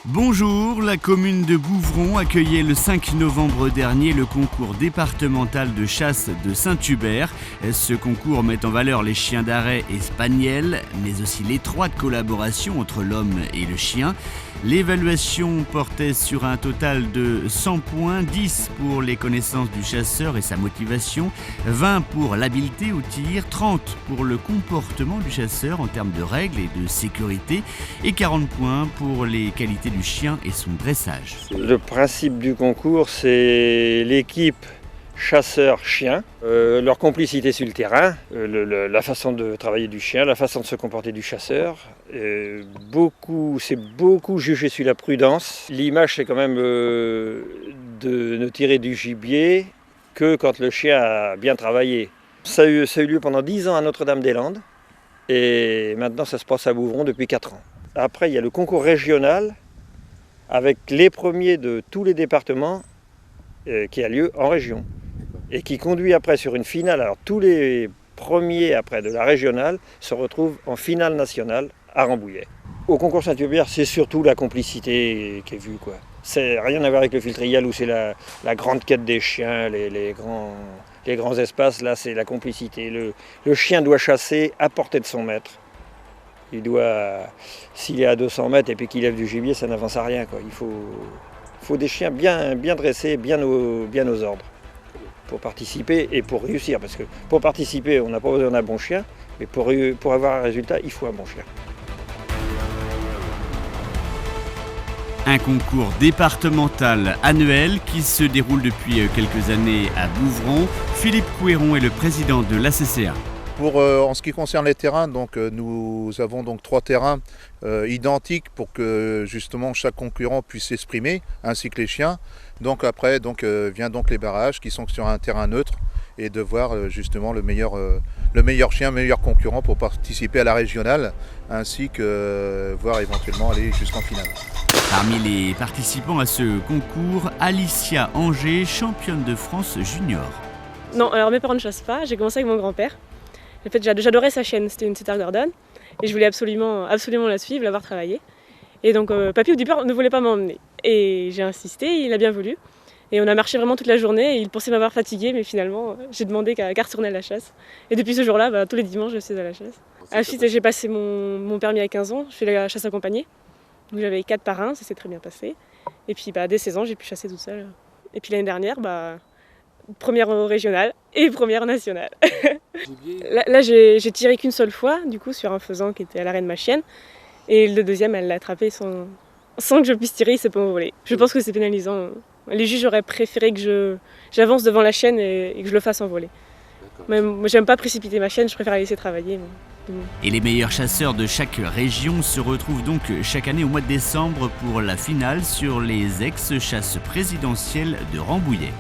Bonjour, la commune de Bouvron accueillait le 5 novembre dernier le concours départemental de chasse de Saint-Hubert. Ce concours met en valeur les chiens d'arrêt et spaniels, mais aussi l'étroite collaboration entre l'homme et le chien. L'évaluation portait sur un total de 100 points, 10 pour les connaissances du chasseur et sa motivation, 20 pour l'habileté au tir, 30 pour le comportement du chasseur en termes de règles et de sécurité et 40 points pour les qualités du chien et son dressage. Le principe du concours, c'est l'équipe chasseur-chien, leur complicité sur le terrain, la façon de travailler du chien, la façon de se comporter du chasseur. C'est beaucoup jugé sur la prudence. L'image, c'est quand même de ne tirer du gibier que quand le chien a bien travaillé. Ça a eu lieu pendant 10 ans à Notre-Dame-des-Landes et maintenant ça se passe à Bouvron depuis 4 ans. Après, il y a le concours régional avec les premiers de tous les départements qui a lieu en région et qui conduit après sur une finale. Alors tous les premiers après de la régionale se retrouvent en finale nationale à Rambouillet. Au concours Saint-Hubert, c'est surtout la complicité qui est vue, quoi. C'est rien à voir avec le filtrial où c'est la grande quête des chiens, les grands espaces. Là, c'est la complicité. Le chien doit chasser à portée de son maître. S'il est à 200 mètres et puis qu'il lève du gibier, ça n'avance à rien, quoi. Il faut des chiens bien dressés, bien aux ordres pour participer et pour réussir. Parce que pour participer, on n'a pas besoin d'un bon chien, mais pour avoir un résultat, il faut un bon chien. Un concours départemental annuel qui se déroule depuis quelques années à Bouvron. Philippe Couéron est le président de l'ACCA. En ce qui concerne les terrains, nous avons 3 terrains identiques pour que justement chaque concurrent puisse s'exprimer, ainsi que les chiens. Donc après vient les barrages qui sont sur un terrain neutre et de voir justement le meilleur chien, le meilleur concurrent pour participer à la régionale, ainsi que voir éventuellement aller jusqu'en finale. Parmi les participants à ce concours, Alicia Anger, championne de France junior. Non, alors mes parents ne chassent pas, j'ai commencé avec mon grand-père. En fait, j'adorais sa chienne, c'était une Setter Gordon, et je voulais absolument la suivre, l'avoir travaillée. Et donc, papy au départ ne voulait pas m'emmener. Et j'ai insisté, il a bien voulu. Et on a marché vraiment toute la journée, et il pensait m'avoir fatiguée, mais finalement, j'ai demandé qu'à retourner à la chasse. Et depuis ce jour-là, tous les dimanches, je suis à la chasse. Ensuite, j'ai passé mon permis à 15 ans, je fais la chasse accompagnée. Donc j'avais 4 parrains, ça s'est très bien passé. Et puis, dès 16 ans, j'ai pu chasser toute seule. Et puis l'année dernière, première régionale et première nationale. Là j'ai tiré qu'une seule fois, du coup, sur un faisan qui était à l'arrêt de ma chienne. Et le deuxième, elle l'a attrapé sans que je puisse tirer, il s'est pas envolé. Je pense que c'est pénalisant. Les juges auraient préféré que j'avance devant la chienne et que je le fasse envoler. Mais moi, j'aime pas précipiter ma chienne, je préfère la laisser travailler. Et les meilleurs chasseurs de chaque région se retrouvent donc chaque année au mois de décembre pour la finale sur les ex-chasses présidentielles de Rambouillet.